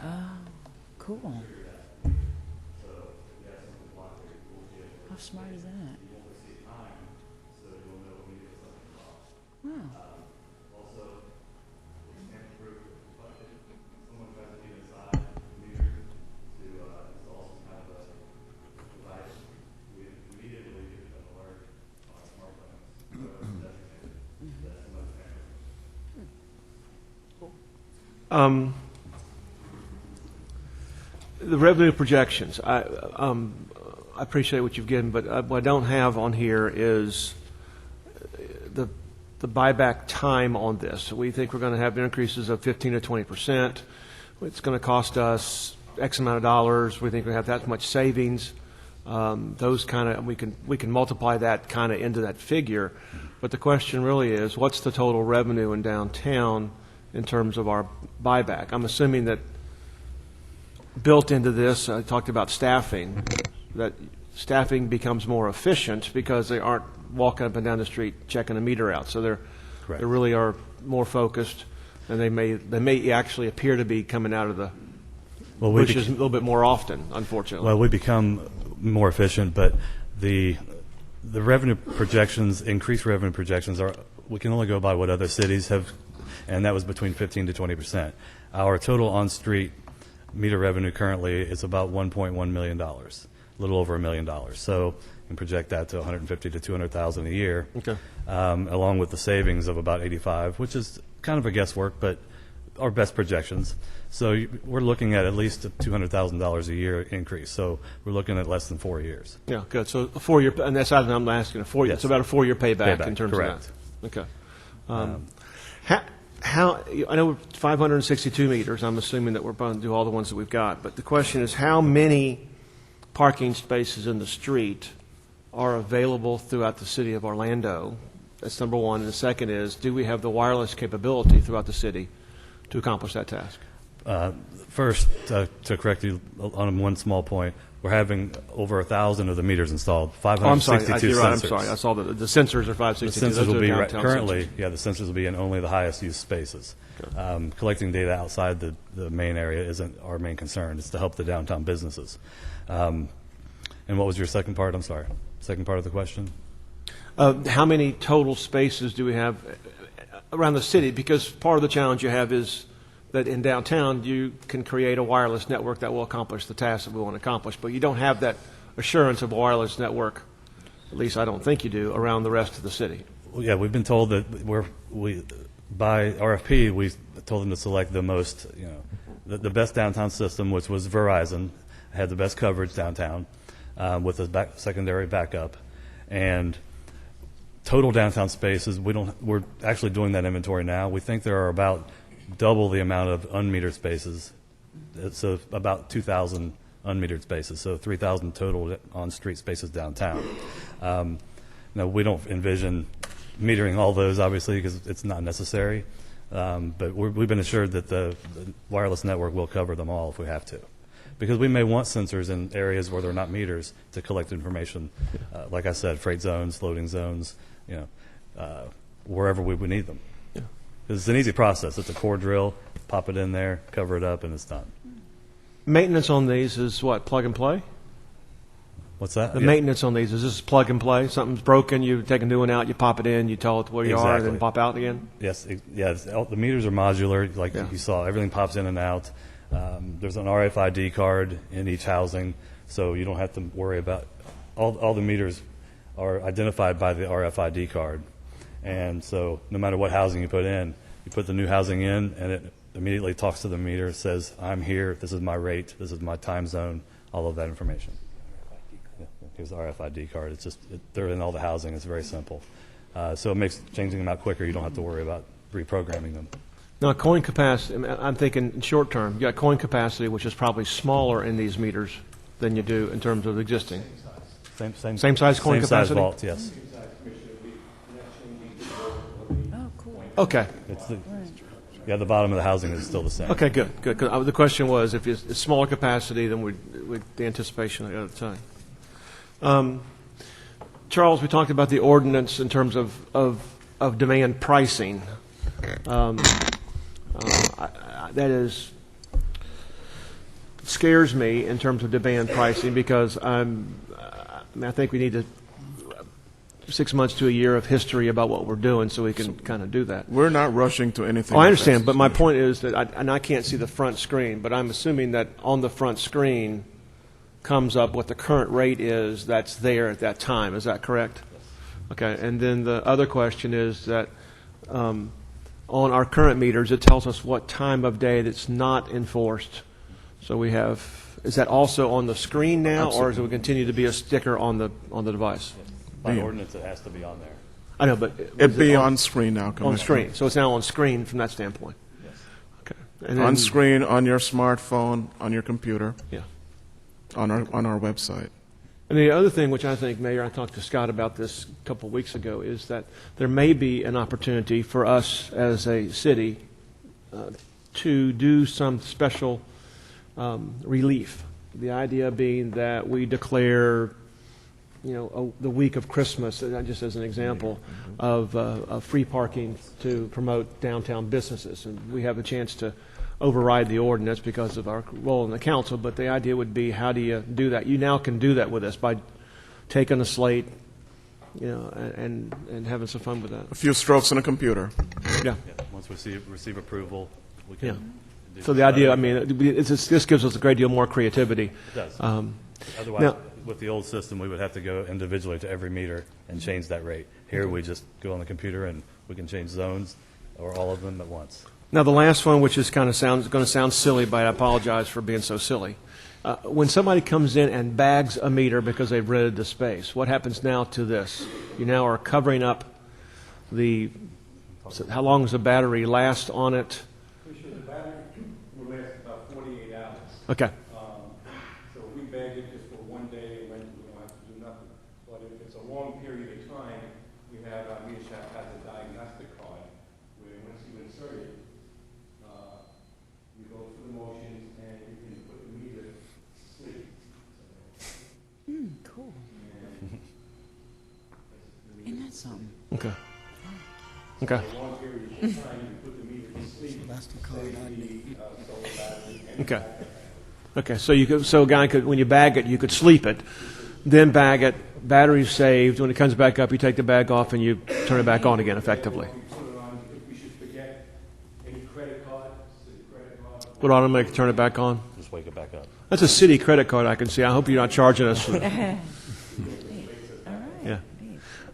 Oh, cool. How smart is that? Wow. The revenue projections, I appreciate what you've given, but what I don't have on here is the the buyback time on this. We think we're going to have increases of 15 to 20%. It's going to cost us X amount of dollars. We think we have that much savings. Those kind of, we can multiply that kind of into that figure. But the question really is, what's the total revenue in downtown in terms of our buyback? I'm assuming that built into this, I talked about staffing, that staffing becomes more efficient because they aren't walking up and down the street checking a meter out. So they really are more focused, and they may actually appear to be coming out of the bushes a little bit more often, unfortunately. Well, we become more efficient, but the revenue projections, increased revenue projections, we can only go by what other cities have, and that was between 15 to 20%. Our total on-street meter revenue currently is about $1.1 million, a little over $1 million. So you can project that to 150 to 200,000 a year, Okay. Along with the savings of about 85, which is kind of a guesswork, but our best projections. So we're looking at least a $200,000 a year increase. So we're looking at less than 4 years. Yeah, good. So a 4-year, and that's what I'm asking, a 4-year. Yes. It's about a 4-year payback in terms correct. of that. Okay. How I know 562 meters. I'm assuming that we're going to do all the ones that we've got. But the question is, how many parking spaces in the street are available throughout the city of Orlando? That's number one. And the second is, do we have the wireless capability throughout the city to accomplish that task? First, to correct you on one small point, we're having over 1,000 of the meters installed, Oh, I'm sorry. 562 You're right. I'm sensors. sorry. I saw the sensors are 562. The sensors Those will are be downtown currently, sensors. yeah, the sensors will be in only the highest use spaces. Collecting data outside the main area isn't our main concern. It's to help the downtown businesses. And what was your second part? I'm sorry. Second part of the question? How many total spaces do we have around the city? Because part of the challenge you have is that in downtown you can create a wireless network that will accomplish the task that we want to accomplish, but you don't have that assurance of a wireless network, at least I don't think you do, around the rest of the city. Well, yeah, we've been told that by RFP, we told them to select the most, the best downtown system, which was Verizon, had the best coverage downtown with a secondary backup. And total downtown spaces, we're actually doing that inventory now. We think there are about double the amount of unmetered spaces. It's about 2,000 unmetered spaces, so 3,000 total on-street spaces downtown. Now, we don't envision metering all those, obviously, because it's not necessary. But we've been assured that the wireless network will cover them all if we have to. Because we may want sensors in areas where there are not meters to collect information. Like I said, freight zones, loading zones, wherever we would need them. It's an easy process. It's a core drill, pop it in there, cover it up, and it's done. Maintenance on these is what, plug and play? What's that? The Yeah. maintenance on these, is this plug and play? Something's broken, you take a new one out, you pop it in, you tell it where you are, and then Exactly. pop out again? Yes, the meters are modular, like Yeah. you saw. Everything pops in and out. There's an RFID card in each housing, so you don't have to worry about all the meters are identified by the RFID card. And so no matter what housing you put in, you put the new housing in, and it immediately talks to the meter, says, I'm here, this is my rate, this is my time zone, all of that information. Yeah, here's the RFID card. It's just, they're in all the housing. It's very simple. So it makes changing them out quicker. You don't have to worry about reprogramming them. Now, coin capacity, I'm thinking short term, you got coin capacity, which is probably smaller in these meters than you do in terms of existing. Same size coin same capacity? Size vault, yes. Oh, cool. Okay. The bottom of the housing is still the same. Okay, good. 'Cause the question was, if it's smaller capacity than with the anticipation at the time. Charles, we talked about the ordinance in terms of demand pricing. That scares me in terms of demand pricing because I think we need 6 months to a year of history about what we're doing so we can kind of do that. We're not rushing to anything. Oh, I like understand, that. but my point is that I can't see the front screen, but I'm assuming that on the front screen comes up what the current rate is that's there at that time. Is that correct? Okay, and then the other question is that on our current meters, it tells us what time of day that's not enforced. So we have, is that also on the screen now, or is it will continue to be a sticker on the device? By ordinance, it has to be on there. I know, but It'd be on screen now, Commissioner. on screen. So it's now on screen from that standpoint. Yes. Okay. And then, On screen, on your smartphone, on your computer, Yeah. on our website. And the other thing, which I think, Mayor, I talked to Scott about this a couple of weeks ago, is that there may be an opportunity for us as a city to do some special relief. The idea being that we declare, the week of Christmas, just as an example, of free parking to promote downtown businesses. And we have a chance to override the ordinance because of our role in the council, but the idea would be, how do you do that? You now can do that with us by taking a slate, and having some fun with that. A few strokes on a computer. Yeah. Yeah, once we receive approval, we Yeah. can. do So the idea, I mean, this gives us a great deal more creativity. It does. Now- Otherwise, with the old system, we would have to go individually to every meter and change that rate. Here, we just go on the computer and we can change zones or all of them at once. Now, the last one, which is going to sound silly, but I apologize for being so silly. When somebody comes in and bags a meter because they've rented the space, what happens now to this? You now are covering up how long does the battery last on it? The battery will last about 48 hours. Okay. So we bag it just for one day and then we don't have to do nothing. But if it's a long period of time, we have, our meter shop has a diagnostic card where once you insert it, you go through the motions and you can put the meter to sleep. Cool. Isn't that something? Okay. Okay. A long period of time, you put the meter to sleep. That's the card I need. Solar battery and Okay. Okay. So a guy could, when you bag it, you could sleep it, then bag it, battery's saved. When it comes back up, you take the bag off and you turn it back on again effectively. we put it on, if we should forget any credit card, city credit card, Would automatically turn it back on? Just wake it back up. That's a city credit card I can see. I hope you're not charging us. Yeah.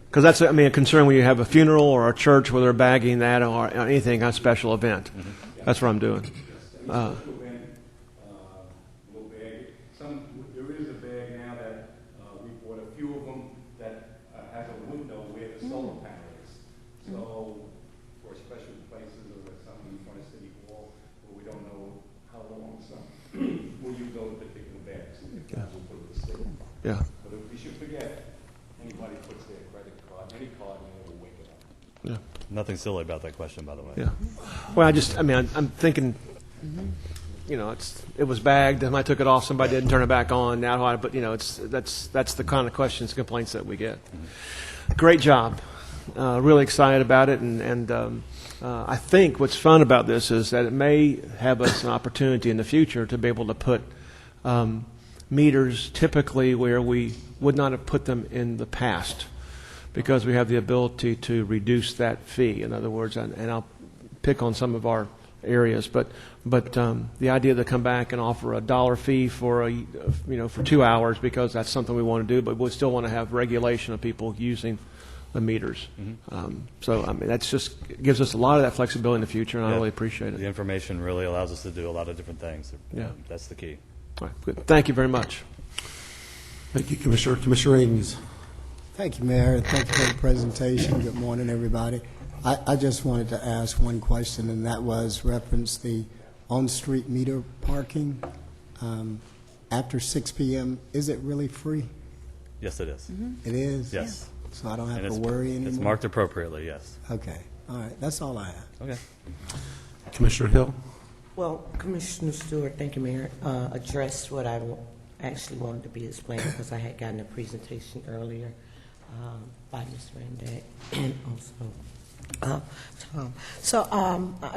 Because that's, I mean, a concern when you have a funeral or a church where they're bagging that or anything, a special event. That's what I'm doing. we'll bag it. There is a bag now that, we bought a few of them that has a window where the solar panel is. So, for special places or something in front of City Hall, where we don't know how long, so we'll use those particular bags. We'll put it to sleep. Yeah. But if we should forget, anybody puts their credit card, any card, and we'll wake it up. Yeah. Nothing silly about that question, by the way. Yeah. Well, I'm thinking, it was bagged, and I took it off, somebody didn't turn it back on, now how, but, that's the kind of questions, complaints that we get. Great job. Really excited about it, and I think what's fun about this is that it may have us an opportunity in the future to be able to put meters typically where we would not have put them in the past, because we have the ability to reduce that fee. In other words, and I'll pick on some of our areas, but the idea to come back and offer a $1 fee for for 2 hours, because that's something we want to do, but we still want to have regulation of people using the meters. So I mean, that's just gives us a lot of that flexibility in the future, and I Yeah. really appreciate The it. information really allows us to do a lot of different things. Yeah. That's the key. All right, good. Thank you very much. Thank you, Commissioner. Commissioner Ings. Thank you, Mayor, and thank you for the presentation. Good morning, everybody. I just wanted to ask one question, and that was reference the on-street meter parking. After 6 p.m., is it really free? Yes, it is. It is? Yes. So I don't have And to worry anymore? It's marked appropriately, yes. Okay, all right, that's all I have. Okay. Commissioner Hill. Well, Commissioner Stewart, thank you, Mayor, addressed what I actually wanted to be explained, because I had gotten a presentation earlier by Ms. Randack and also Tom. So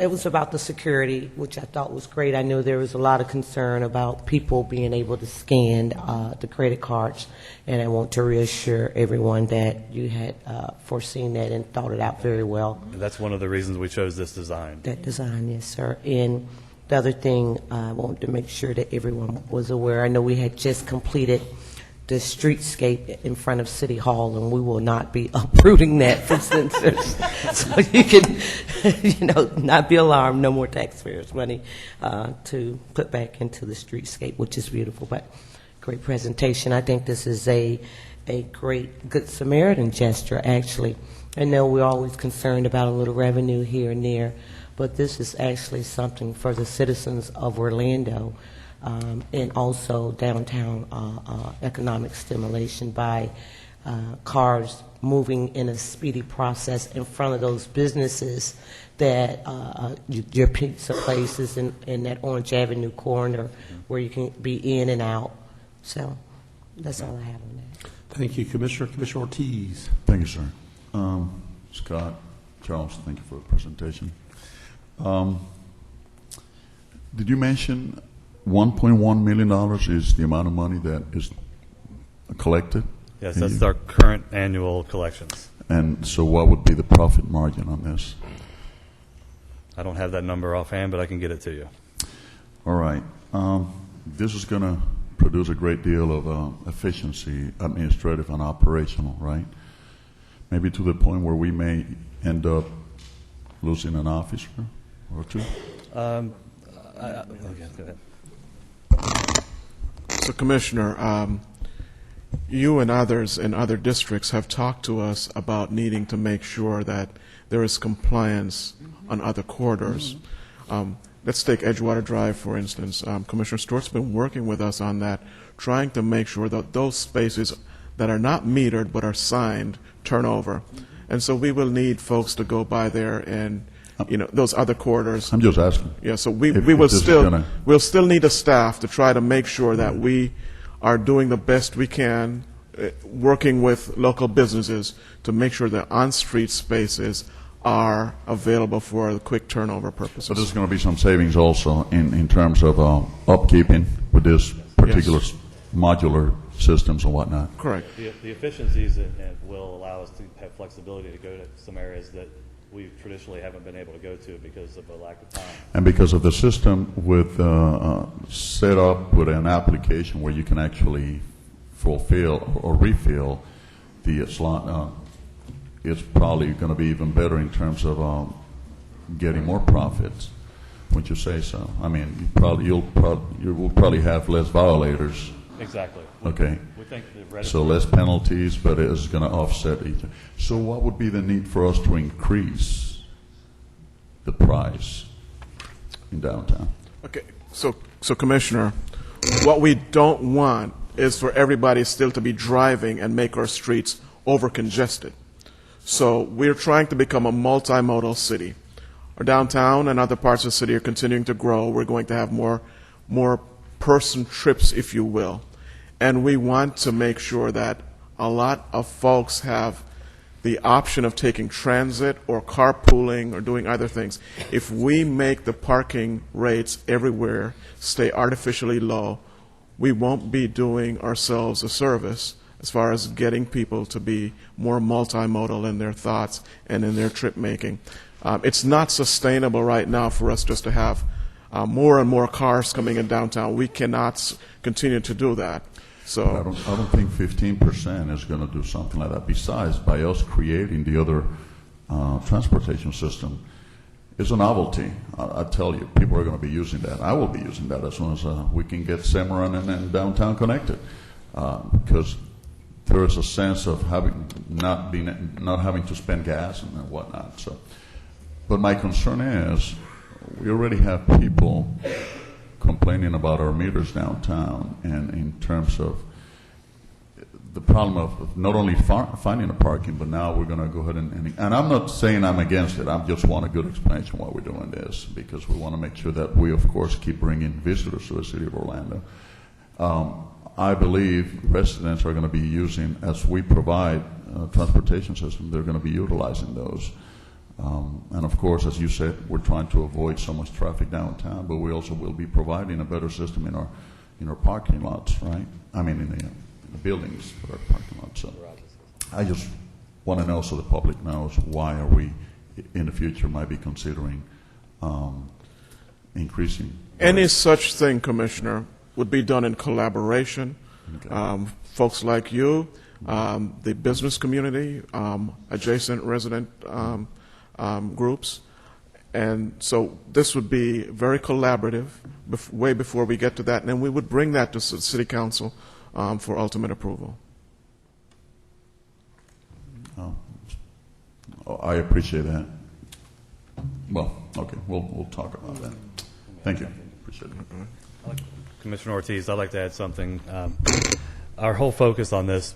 it was about the security, which I thought was great. I know there was a lot of concern about people being able to scan the credit cards, and I want to reassure everyone that you had foreseen that and thought it out very well. And that's one of the reasons we chose this design. That design, yes, sir. And the other thing, I wanted to make sure that everyone was aware. I know we had just completed the streetscape in front of City Hall, and we will not be uprooting that for sensors. So you can, not be alarmed. No more taxpayers' money to put back into the streetscape, which is beautiful. But great presentation. I think this is a great Good Samaritan gesture, actually. I know we're always concerned about a little revenue here and there, but this is actually something for the citizens of Orlando, and also downtown economic stimulation by cars moving in a speedy process in front of those businesses that your pizza places in that Orange Avenue corner where you can be in and out. So that's all I have on that. Thank you, Commissioner. Commissioner Ortiz. Thank you, sir. Scott, Charles, thank you for the presentation. Did you mention $1.1 million is the amount of money that is collected? Yes, that's our current annual collections. And so what would be the profit margin on this? I don't have that number offhand, but I can get it to you. All right. This is going to produce a great deal of efficiency, administrative and operational, right? Maybe to the point where we may end up losing an officer or two? Okay, go ahead. So, Commissioner, you and others in other districts have talked to us about needing to make sure that there is compliance on other corridors. Let's take Edgewater Drive, for instance. Commissioner Stewart's been working with us on that, trying to make sure that those spaces that are not metered but are signed turn over. And so we will need folks to go by there and, those other corridors. I'm just asking. Yeah, so we If will this is still gonna- we'll still need a staff to try to make sure that we are doing the best we can, working with local businesses to make sure that on-street spaces are available for the quick turnover purposes. So there's going to be some savings also in terms of upkeeping with this particular Yes. modular systems and whatnot. Correct. The efficiencies will allow us to have flexibility to go to some areas that we traditionally haven't been able to go to because of a lack of time. And because of the system with set up with an application where you can actually fulfill or refill the slot, it's probably going to be even better in terms of getting more profits. Wouldn't you say so? I mean, you will probably have less violators. Exactly. Okay. We think the So less penalties, but it is going to offset each. So what would be the need for us to increase the price in downtown? Okay, so Commissioner, what we don't want is for everybody still to be driving and make our streets over congested. So we're trying to become a multimodal city. Our downtown and other parts of the city are continuing to grow. We're going to have more person trips, if you will. And we want to make sure that a lot of folks have the option of taking transit or carpooling or doing other things. If we make the parking rates everywhere stay artificially low, we won't be doing ourselves a service as far as getting people to be more multimodal in their thoughts and in their trip making. It's not sustainable right now for us just to have more and more cars coming in downtown. We cannot continue to do that. So I don't think 15% is going to do something like that. Besides, by us creating the other transportation system, it's a novelty. I tell you, people are going to be using that. I will be using that as soon as we can get Cimarron and downtown connected, because there is a sense of not having to spend gas and whatnot. So, but my concern is we already have people complaining about our meters downtown, and in terms of the problem of not only finding a parking, but now we're going to go ahead and I'm not saying I'm against it. I just want a good explanation why we're doing this, because we want to make sure that we, of course, keep bringing visitors to the city of Orlando. I believe residents are going to be using, as we provide transportation system, they're going to be utilizing those. And of course, as you said, we're trying to avoid so much traffic downtown, but we also will be providing a better system in our parking lots, right? I mean, in the buildings for our parking lots. So I just want to know, so the public knows, why are we in the future might be considering increasing. any such thing, Commissioner, would be done in collaboration. Okay. Folks like you, the business community, adjacent resident groups. And so this would be very collaborative way before we get to that. And then we would bring that to City Council for ultimate approval. Oh, I appreciate that. Well, okay, we'll talk about that. Thank you. Appreciate it. Commissioner Ortiz, I'd like to add something. Our whole focus on this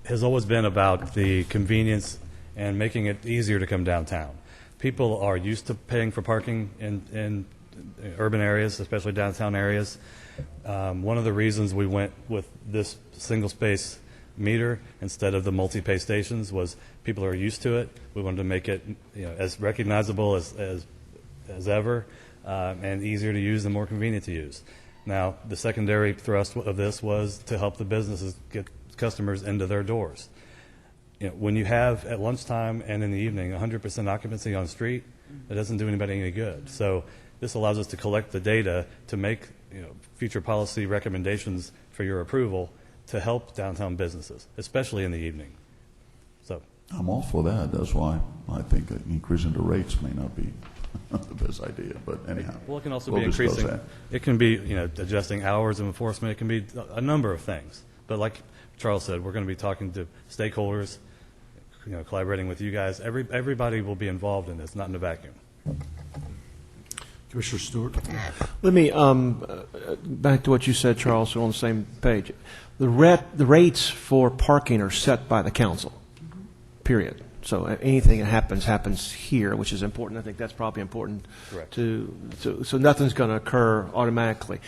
has always been about the convenience and making it easier to come downtown. People are used to paying for parking in urban areas, especially downtown areas. One of the reasons we went with this single space meter instead of the multi-pay stations was people are used to it. We wanted to make it as recognizable as ever, and easier to use and more convenient to use. Now, the secondary thrust of this was to help the businesses get customers into their doors. When you have at lunchtime and in the evening 100% occupancy on street, it doesn't do anybody any good. So this allows us to collect the data to make future policy recommendations for your approval to help downtown businesses, especially in the evening. So I'm all for that. That's why I think that increasing the rates may not be the best idea. But anyhow, well, it can also we'll be discuss increasing. that. It can be adjusting hours of enforcement. It can be a number of things. But like Charles said, we're going to be talking to stakeholders, collaborating with you guys. Everybody will be involved in this, not in a vacuum. Commissioner Stewart? Let me, back to what you said, Charles, so we're on the same page. The rates for parking are set by the council, period. So anything that happens here, which is important. I think that's probably important. Correct. So nothing's going to occur automatically.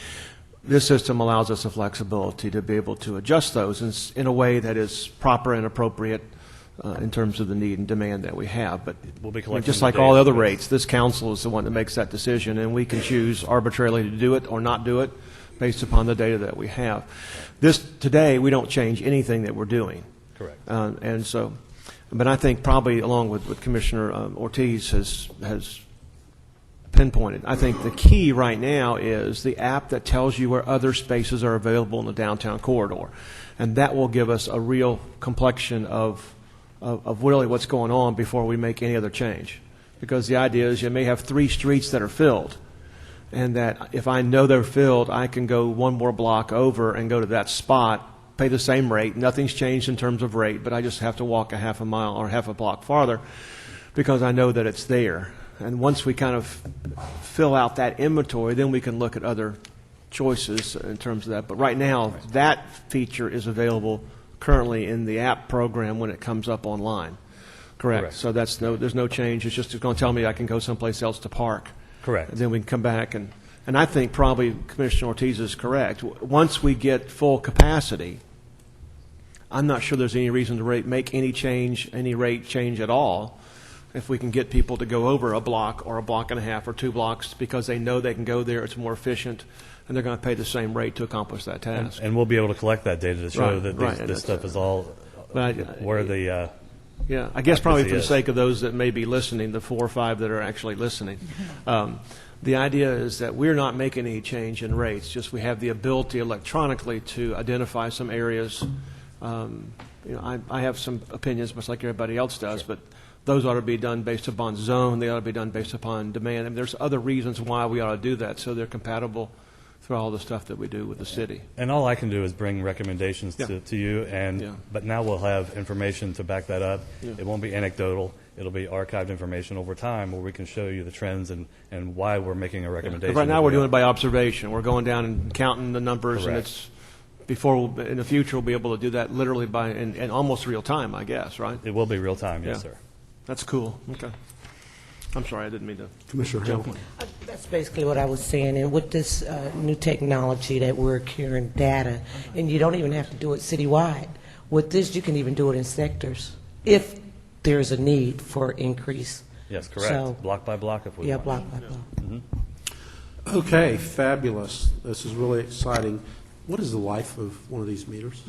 This system allows us the flexibility to be able to adjust those in a way that is proper and appropriate in terms of the need and demand that we have. But We'll be collecting just the like data all the other for this. rates, this council is the one that makes that decision, and we can choose arbitrarily to do it or not do it based upon the data that we have. Today, we don't change anything that we're doing. Correct. And so, but I think probably along with what Commissioner Ortiz has pinpointed, I think the key right now is the app that tells you where other spaces are available in the downtown corridor. And that will give us a real complexion of really what's going on before we make any other change. Because the idea is you may have 3 streets that are filled, and that if I know they're filled, I can go one more block over and go to that spot, pay the same rate. Nothing's changed in terms of rate, but I just have to walk a half a mile or half a block farther because I know that it's there. And once we kind of fill out that inventory, then we can look at other choices in terms of that. But right now, that feature is available currently in the app program when it comes up online. Correct. So there's no change. It's just going to tell me I can go someplace else to park. Correct. And then we can come back and I think probably Commissioner Ortiz is correct. Once we get full capacity, I'm not sure there's any reason to make any rate change at all if we can get people to go over a block or a block and a half or 2 blocks because they know they can go there, it's more efficient, and they're going to pay the same rate to accomplish that task. And we'll be able to collect that data to show Right, that this stuff is all where the Yeah, I guess probably for the Yes. sake of those that may be listening, the 4 or 5 that are actually listening, the idea is that we're not making any change in rates, just we have the ability electronically to identify some areas. I have some opinions, much like everybody else does, but those ought to be done based upon zone. They ought to be done based upon demand. And there's other reasons why we ought to do that, so they're compatible through all the stuff that we do with the city. And all I can do is bring recommendations Yeah. to you, but now we'll have information to back that up. Yeah. It won't be anecdotal. It'll be archived information over time where we can show you the trends and why we're making a recommendation. Right now, we're doing it by observation. We're going down and counting the numbers, and Correct. it's in the future we'll be able to do that literally in almost real time, I guess. Right? It will be real time, yes, Yeah. sir. That's cool. Okay. I'm sorry, I didn't mean to. Commissioner Hamilton? That's basically what I was saying. And with this new technology that we're carrying data, and you don't even have to do it citywide. With this, you can even do it in sectors if there's a need for increase. Yes, correct. So- Block by block if we Yeah, want. block by block. Okay, fabulous. This is really exciting. What is the life of one of these meters?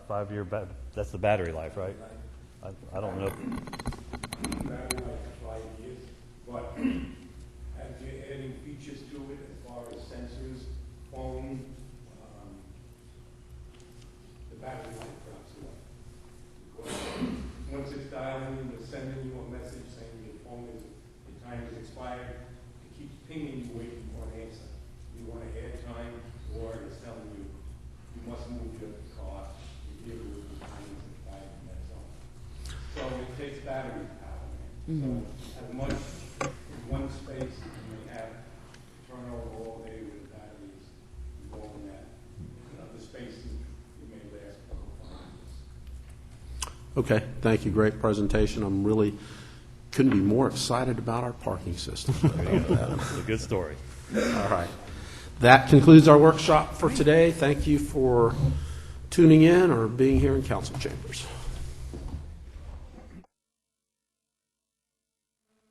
5-year, that's the battery life, right? I don't know. Battery life for 5 years, but as you're adding features to it, as far as sensors, phone, the battery life drops away. Because once it's dialing, it's sending you a message saying your time is expired, it keeps pinging you waiting for an answer. You want to add time, or it's telling you, you must move your car, you give it the time is expired. So as much in one space, you may have turnover all day with batteries going that. In other spaces, it may last a couple of hours. Okay, thank you. Great presentation. I'm really, couldn't be more excited about our parking system. It's a good story. All right. That concludes our workshop for today. Thank you for tuning in or being here in council chambers.